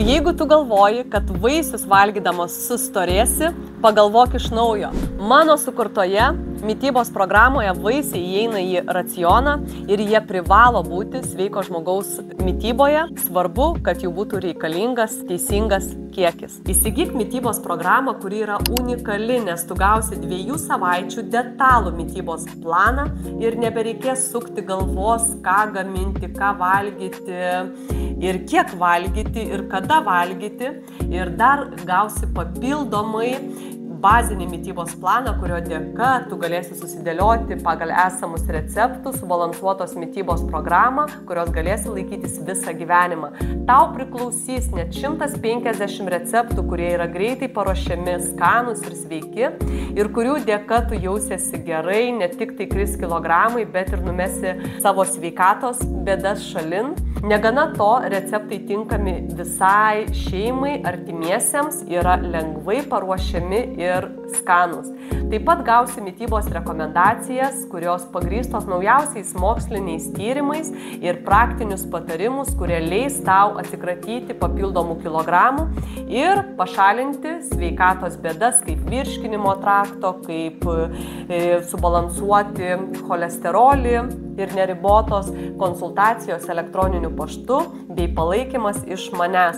Jeigu tu galvoji, kad vaisius valgydamas sustorėsi, pagalvok iš naujo. Mano sukurtoje mitybos programoje vaisiai įeina į racioną ir jie privalo būti sveiko žmogaus mityboje. Svarbu, kad jų būtų reikalingas, teisingas kiekis. Įsigyk mitybos programą, kuri yra unikali, nes tu gausi 2 savaičių detalų mitybos planą ir nebereikės sukti galvos, ką gaminti, ką valgyti ir kiek valgyti ir kada valgyti. Ir dar gausi papildomai bazinį mitybos planą, kurio dėka tu galėsi susidėlioti pagal esamus receptus, subalansuotos mitybos programą, kurios galėsi laikytis visą gyvenimą. Tau priklausys net 150 receptų, kurie yra greitai paruošiami, skanūs ir sveiki ir kurių dėka tu jausiesi gerai, ne tik tai kris kilogramai, bet ir numesi savo sveikatos bėdas šalin. Negana to, receptai tinkami visai šeimai, artimiesiems, yra lengvai paruošiami ir skanūs. Taip pat gausi mitybos rekomendacijas, kurios pagrįstos naujausiais moksliniais tyrimais ir praktinius patarimus, kurie leis tau atsikratyti papildomų kilogramų ir pašalinti sveikatos bėdas kaip virškinimo trakto, kaip subalansuoti cholesterolį ir neribotos konsultacijos elektroniniu paštu bei palaikymas iš manęs.